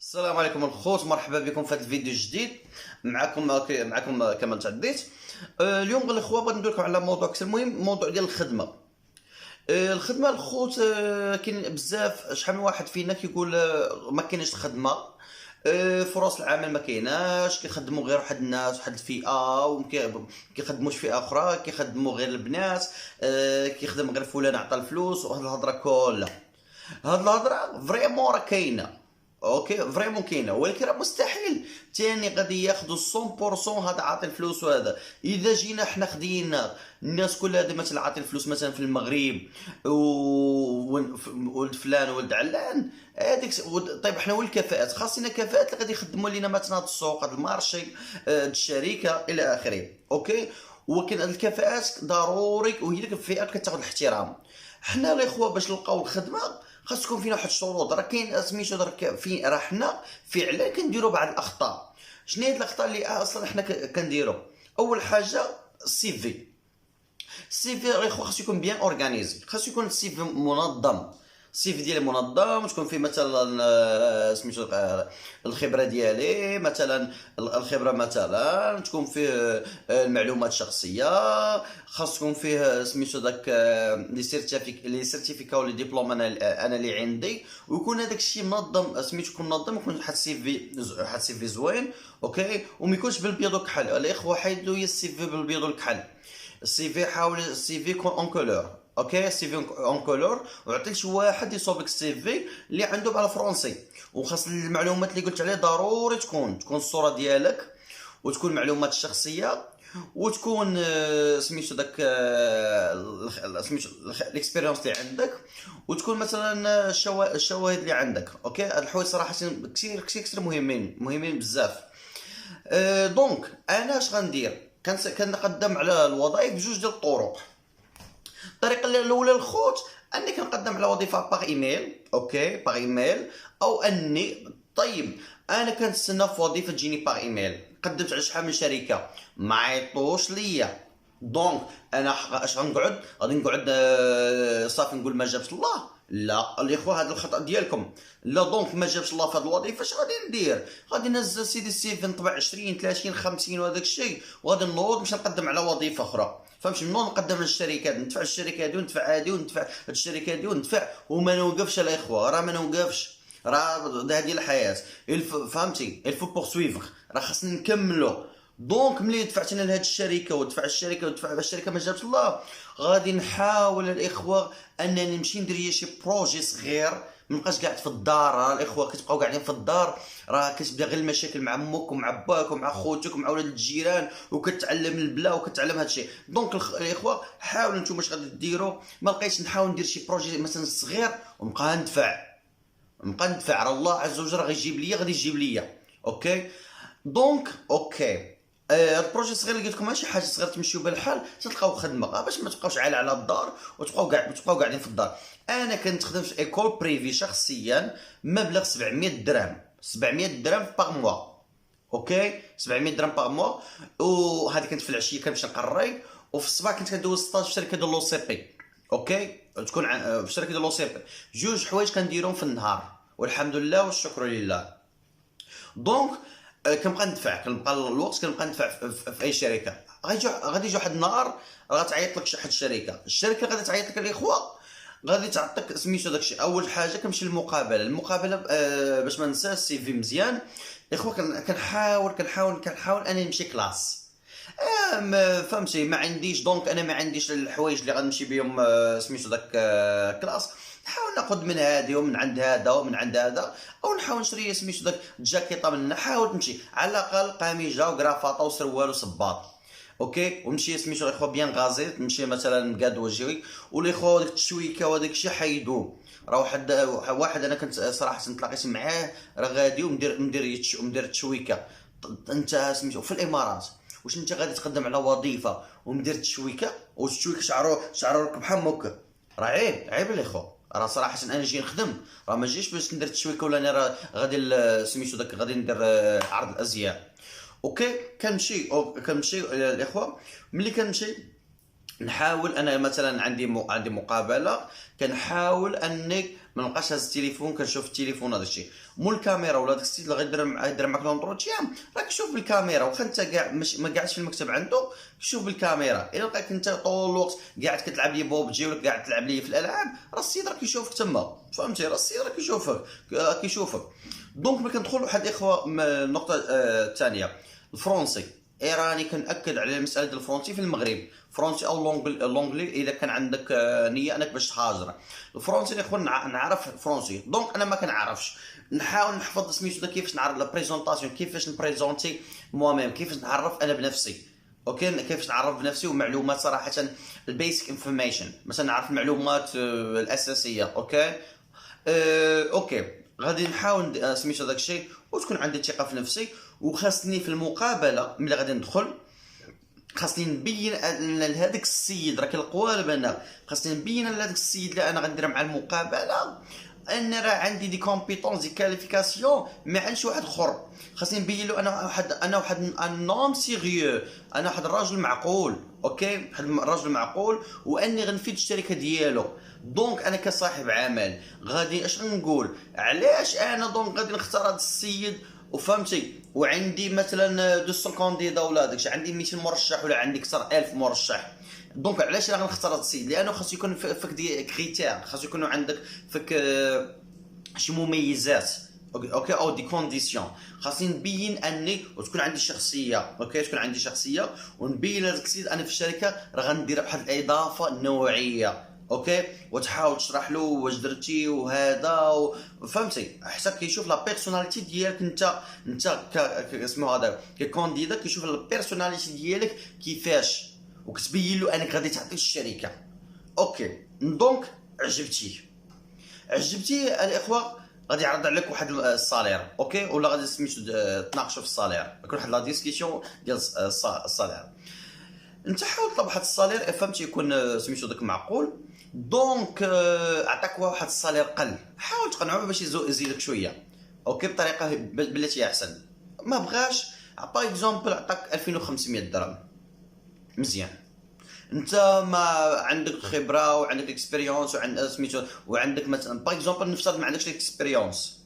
السلام عليكم الخوت، مرحبا بكم في هذا الفيديو الجديد. معكم كما تعديت. اليوم الاخوه بغيت ندوي لكم على موضوع كثير مهم، موضوع ديال الخدمه. الخدمه الخوت، كاين بزاف. شحال من واحد فينا كيقول ما كاينش الخدمه. فرص العمل ما كايناش، كيخدموا غير واحد الناس، واحد الفئه، وما كيخدموش فئه اخرى، كيخدموا غير البنات. كيخدم غير فلان عطى الفلوس، وهاد الهضره كلها. هاد الهضره فريمون راه كاينه، اوكي فريمون كاينه، ولكن راه مستحيل تاني غادي ياخذوا 100% هذا عاطي الفلوس. وهذا اذا جينا حنا خدينا الناس كلها هذه مثلا عاطي الفلوس مثلا في المغرب ولد فلان ولد علان هذيك. طيب حنا وين الكفاءات؟ خاصنا كفاءات اللي غادي يخدموا لنا مثلا هذا السوق، هذا المارشي، هذه الشركه الى اخره. اوكي، ولكن الكفاءات ضروري، وهي ديك الفئه كتاخذ الاحترام. حنا الاخوه باش نلقاو الخدمه خاص تكون فينا واحد الشروط. راه كاين سميتو درك في راه حنا فعلا كنديروا بعض الاخطاء. شنو هي الاخطاء اللي اصلا حنا كنديروا؟ اول حاجه السي في. السي في الاخوه خاص يكون بيان اورغانيزي، خاص يكون السي في منظم. السي في ديالي منظم، تكون فيه مثلا سميتو الخبره ديالي، مثلا الخبره مثلا تكون فيه المعلومات الشخصيه، خاص تكون فيه سميتو داك لي سيرتيفيكا ولي ديبلوم انا اللي عندي، ويكون هذاك الشيء منظم. سميتو يكون منظم، يكون واحد السي في زوين. اوكي، وما يكونش بالبيض والكحل. الاخوه حيدوا السي في بالبيض والكحل. السي في حاول السي في يكون اون كولور. اوكي، السي في اون كولور، وعطيت شي واحد يصوب لك السي في اللي عنده بالفرنسي. وخاص المعلومات اللي قلت عليه ضروري تكون الصوره ديالك، وتكون المعلومات الشخصيه، وتكون سميتو داك سميتو الاكسبيريونس اللي عندك، وتكون مثلا الشواهد اللي عندك. اوكي، هاد الحوايج صراحه كثير مهمين بزاف. دونك انا اش غندير؟ كنقدم على الوظائف بجوج ديال الطرق. الطريقه الاولى الخوت اني كنقدم على وظيفه باغ ايميل. اوكي، باغ ايميل، او اني طيب انا كنتسنى في وظيفه تجيني باغ ايميل. قدمت على شحال من شركه ما عيطوش ليا. دونك انا اش غادي نقعد صافي نقول ما جابش الله؟ لا الاخوه، هذا الخطا ديالكم. لا، دونك ما جابش الله في هذه الوظيفه، اش غادي ندير؟ غادي ننزل سيدي السي في، نطبع 20 30 50 وهذاك الشيء، وغادي نوض باش نقدم على وظيفه اخرى. فهمتي؟ نوض نقدم للشركات، ندفع الشركه هذه وندفع هذه وندفع هاد الشركه هذه وندفع، وما نوقفش الاخوه، راه ما نوقفش. راه هذه الحياه. فهمتي؟ الفو بورسويفغ، راه خاصنا نكملوا. دونك ملي دفعت انا لهاد الشركه ودفع الشركه ما جابش الله، غادي نحاول الاخوه انني نمشي ندير شي بروجي صغير. منبقاش قاعد في الدار. راه الاخوه كتبقاو قاعدين في الدار، راه كتبدا غير المشاكل مع امك ومع باك ومع خوتك ومع ولاد الجيران، وكتعلم البلا وكتعلم هادشي. دونك الاخوه حاولوا نتوما اش غادي ديروا. ما لقيتش، نحاول ندير شي بروجي مثلا صغير ونبقى ندفع على الله عز وجل، راه غيجيب ليا، غادي يجيب ليا. اوكي، دونك اوكي. هاد البروجي الصغير اللي قلت لكم ماشي حاجه صغيره، تمشيو بالحال تلقاو خدمه، باش ما تبقاوش على الدار وتبقاو قاعدين في الدار. انا كنت خدمت في ايكول بريفي شخصيا، مبلغ 700 درهم. 700 درهم باغ موا. اوكي، 700 درهم باغ موا. وهذه كنت في العشيه كنمشي نقري، وفي الصباح كنت كندوز ستاج في شركه ديال لو سي بي. اوكي، تكون في شركه ديال لو سي بي. جوج حوايج كنديرهم في النهار، والحمد لله والشكر لله. دونك كنبقى الوقت كنبقى ندفع في اي شركه. غادي يجي واحد النهار غتعيط لك شي حد الشركه غادي تعيط لك الاخوه، غادي تعطيك سميتو داكشي. اول حاجه كنمشي المقابله باش ما ننساش السي في مزيان. الاخوه كنحاول انني نمشي كلاس. فهمتي؟ ما عنديش، دونك انا ما عنديش الحوايج اللي غنمشي بهم سميتو داك كلاس. نحاول ناخذ من هذه ومن عند هذا ومن عند هذا، او نحاول نشري سميتو داك الجاكيطه من هنا. حاول تمشي على الاقل قميجه وكرافطه وسروال وصباط. اوكي، ونمشي سميتو الاخوه بيان غازي، تمشي مثلا مقاد وجهي، والاخوه ديك التشويكه وداك الشيء حيدوه. راه واحد انا كنت صراحه تلاقيت معاه، راه غادي ومدير التشويكه. انت سميتو في الامارات، واش انت غادي تقدم على وظيفه ومدير التشويكه والتشويك شعرك بحال مك؟ راه عيب الاخوه. راه صراحه انا نجي نخدم، راه ما جيش باش ندير التشويكه، ولا انا راه غادي سميتو داك غادي ندير عرض الازياء. اوكي، كنمشي الاخوه. ملي كنمشي نحاول انا مثلا عندي مقابله، كنحاول اني ما نبقاش هاز التليفون كنشوف التليفون هذا الشيء. مول الكاميرا ولا داك السيد اللي غيدير معاك لونطروتيان راه كيشوف بالكاميرا، واخا انت كاع مش ما قاعدش في المكتب عنده كيشوف بالكاميرا. الا لقاك انت طول الوقت قاعد كتلعب لي بوبجي ولا قاعد تلعب لي في الالعاب، راه السيد راه كيشوفك تما، فهمتي؟ راه السيد راه كيشوفك. دونك ملي كندخل واحد الاخوه النقطه الثانيه، الفرونسي. راني كنأكد على مساله الفرونسي في المغرب، فرونسي او لونجلي اذا كان عندك نيه انك باش تهاجر. الفرونسي الاخوان نعرف فرونسي، دونك انا ما كنعرفش، نحاول نحفظ سميتو كيفاش نعرف لا بريزونطاسيون، كيفاش نبريزونتي موا كيفاش نعرف انا بنفسي. اوكي، كيفاش نعرف بنفسي ومعلومات صراحه البيسك انفورميشن، مثلا نعرف المعلومات الاساسيه. اوكي اوكي غادي نحاول سميتو داك الشيء وتكون عندي ثقه في نفسي. وخاصني في المقابله ملي غادي ندخل خاصني نبين ان لهذاك السيد راه كالقوالب، انا خاصني نبين لهذاك السيد اللي انا غندير مع المقابله ان راه عندي دي كومبيتونس دي كاليفيكاسيون ما عندش واحد اخر. خاصني نبين له انا واحد ان نوم سيريو، انا واحد الراجل معقول. اوكي، واحد الراجل معقول، واني غنفيد الشركه ديالو. دونك انا كصاحب عمل غادي اش غنقول، علاش انا دونك غادي نختار هذا السيد وفهمتي، وعندي مثلا 200 كانديدا ولا داكشي، عندي 200 مرشح ولا عندي اكثر 1000 مرشح. دونك علاش انا غنختار هذا السيد؟ لانه خاص يكون فيك دي كريتير، خاص يكونوا عندك فيك شي مميزات. اوكي او دي كونديسيون، خاصني نبين اني وتكون عندي شخصيه. اوكي تكون عندي شخصيه ونبين لهذاك السيد انا في الشركه راه غندير واحد الاضافه نوعيه. اوكي، وتحاول تشرح له واش درتي وهذا فهمتي، حتى كيشوف لا بيرسوناليتي ديالك انت اسمه هذا ككانديدا، كيشوف لا بيرسوناليتي ديالك كيفاش، وكتبين له انك غادي تعطي الشركه. اوكي دونك عجبتي الاخوه، غادي يعرض عليك واحد الصالير. اوكي، ولا غادي سميتو تناقشوا في الصالير، يكون واحد لا ديسكسيون ديال الصالير. انت حاول تطلب واحد الصالير فهمتي يكون سميتو داك معقول. دونك عطاك واحد الصالير قل، حاول تقنعوه باش يزيدك شويه. اوكي بطريقه بلاتي احسن. ما بغاش باغ اكزومبل عطاك 2500 درهم، مزيان. انت ما عندك خبره وعندك اكسبيريونس وعندك سميتو وعندك مثلا باغ اكزومبل نفترض ما عندكش الاكسبيريونس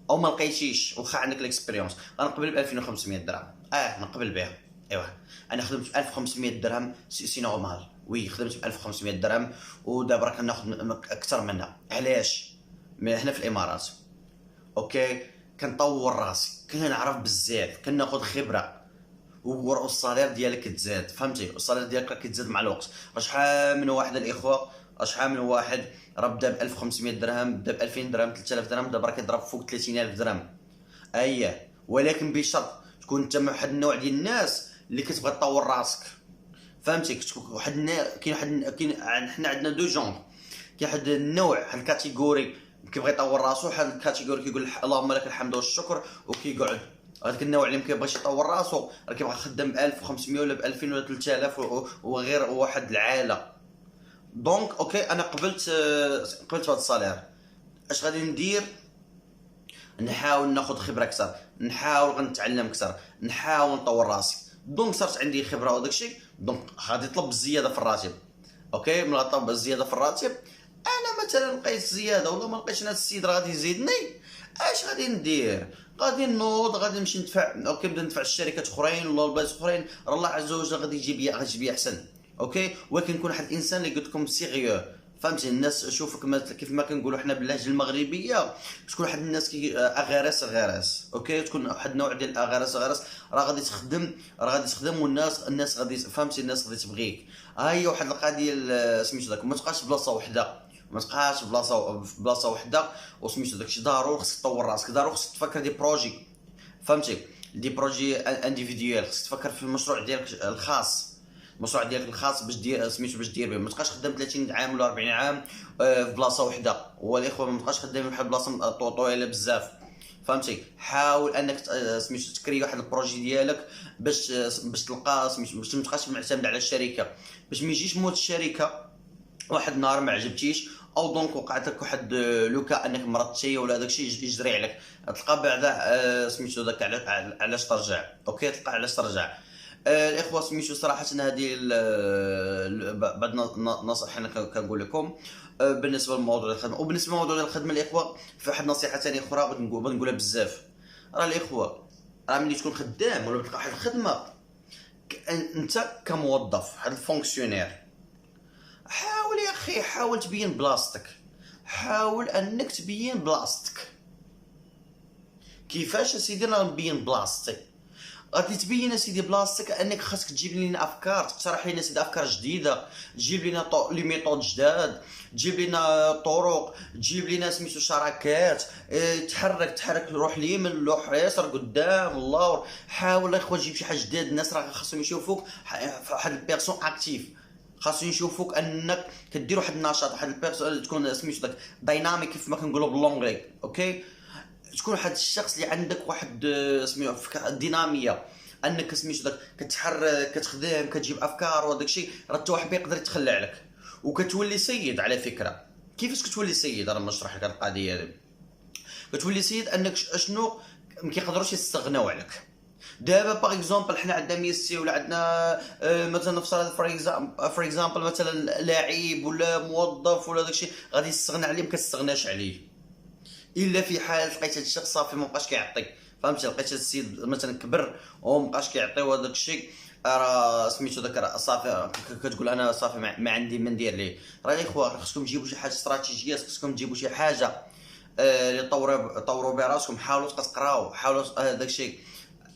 او ما لقيتيش، واخا عندك الاكسبيريونس غنقبل ب 2500 درهم. نقبل بها. ايوا انا خدمت ب 1500 درهم سي نورمال، وي خدمت ب 1500 درهم ودابا راه كناخذ اكثر منها. علاش؟ هنا في الامارات اوكي كنطور راسي، كنعرف بزاف، كناخذ خبره، والصالير ديالك كتزاد. فهمتي؟ الصالير ديالك راه كيتزاد مع الوقت. شحال من واحد الاخوه، شحال من واحد راه بدا ب 1500 درهم، بدا ب 2000 درهم، 3000 درهم، دابا راه كيضرب فوق 30000 درهم. اييه، ولكن بشرط تكون انت مع واحد النوع ديال الناس اللي كتبغي تطور راسك. فهمتي؟ واحد كاين حنا عندنا دو جونغ، كاين واحد النوع، واحد الكاتيجوري كيبغي يطور راسو، واحد الكاتيجوري كيقول اللهم لك الحمد والشكر وكيقعد. هذاك النوع اللي مكيبغيش يطور راسو راه كيبغي يخدم ب 1500 ولا ب 2000 ولا 3000 وغير واحد العاله. دونك اوكي انا قبلت هذا الصالير. اش غادي ندير؟ نحاول ناخذ خبره اكثر، نحاول غنتعلم اكثر، نحاول نطور راسي. دونك صارت عندي خبره وداك الشيء، دونك غادي نطلب الزياده في الراتب. اوكي ملي غطلب الزياده في الراتب، انا مثلا لقيت زياده ولا ما لقيتش، هذا السيد راه غادي يزيدني، اش غادي ندير؟ غادي نوض، غادي نمشي ندفع. اوكي نبدا ندفع الشركات اخرين ولا البلايص اخرين، راه الله عز وجل غادي يجيب لي احسن. اوكي ولكن نكون واحد الانسان اللي قلت لكم سيريو. فهمتي؟ الناس شوفك كيف ما كنقولوا حنا باللهجه المغربيه، تكون واحد الناس اغارس. اوكي تكون واحد النوع ديال اغارس راه غادي تخدم والناس غادي فهمتي، الناس غادي تبغيك. هي واحد القضيه سميتو داك، ما تبقاش بلاصه وحده، ما تبقاش بلاصه وحده. وسميتو داكشي ضروري خصك تطور راسك، ضروري خصك تفكر دي بروجي. فهمتي؟ دي بروجي انديفيديوال، خصك تفكر في المشروع ديالك الخاص، المشروع ديالك الخاص باش دير سميتو باش دير به. ما تبقاش خدام 30 عام ولا 40 عام في بلاصه وحده. والاخوه ما تبقاش خدام في واحد البلاصه طويله بزاف. فهمتي؟ حاول انك سميتو تكري واحد البروجي ديالك باش تلقى سميتو، باش ما تبقاش معتمد على الشركه، باش ما يجيش موت الشركه واحد النهار ما عجبتيش، او دونك وقعت لك واحد لوكا انك مرضتي ولا داكشي يجري عليك، تلقى بعدا سميتو داك علاش ترجع. اوكي تلقى علاش ترجع. الاخوه سميتو صراحه هذه بعض النصائح حنا كنقول لكم بالنسبه للموضوع ديال الخدمه. وبالنسبه للموضوع ديال الخدمه الاخوه، في واحد النصيحه ثانيه اخرى بغيت نقولها بزاف. راه الاخوه، راه ملي تكون خدام ولا تلقى واحد الخدمه، انت كموظف هاد الفونكسيونير، حاول يا اخي، حاول تبين بلاصتك، حاول انك تبين بلاصتك. كيفاش اسيدي نبين بلاصتي؟ غادي تبين اسيدي بلاصتك انك خاصك تجيب لنا افكار، تقترح لنا سيدي افكار جديده، تجيب لنا لي ميثود جداد، تجيب لنا طرق، تجيب لنا سميتو شراكات، تحرك روح اليمين روح اليسار قدام اللور. حاول اخويا تجيب شي حاجه جديده، الناس راه خاصهم يشوفوك واحد البيرسون اكتيف، خاصهم يشوفوك انك كدير واحد النشاط، واحد البيرسون تكون سميتو داك دايناميك كيف ما كنقولوا باللونغلي. اوكي، تكون واحد الشخص اللي عندك واحد سميتو ديناميه، انك سميتو داك كتحرك كتخدم كتجيب افكار وداك الشيء، راه حتى واحد ما يقدر يتخلى عليك. وكتولي سيد على فكره. كيفاش كتولي سيد؟ راه نشرح لك هذه القضيه هذه. كتولي سيد انك شنو ما كيقدروش يستغناو عليك. دابا باغ اكزومبل حنا عندنا ميسي ولا عندنا مثلا نفس فور اكزامبل مثلا لاعب ولا موظف ولا داكشي، غادي يستغنى عليه، ما كتستغناش عليه الا في حال لقيت هذا الشخص صافي ما بقاش كيعطيك. فهمتي؟ لقيت هذا السيد مثلا كبر وما بقاش كيعطي وهذاك الشيء، راه سميتو داك صافي كتقول انا صافي ما عندي ما ندير ليه. راه الاخوه خصكم تجيبوا شي حاجه استراتيجيه، خصكم تجيبوا شي حاجه اللي طوروا بها راسكم. حاولوا تقراو، حاولوا داك الشيء.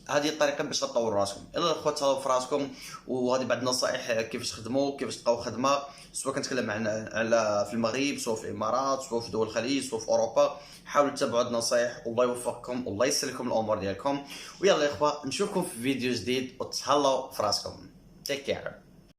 هذه الطريقه باش تطوروا راسكم. يلا الاخوات تهلاو في راسكم. وهذه بعض النصائح كيفاش تخدموا، كيفاش تلقاو خدمه، سواء كنتكلم على في المغرب، سواء في الامارات، سواء في دول الخليج، سواء في اوروبا. حاولوا تتبعوا هذه النصائح، والله يوفقكم والله يسر لكم الامور ديالكم. ويلا يا اخوه نشوفكم في فيديو جديد، وتهلاو في راسكم. تيك كير.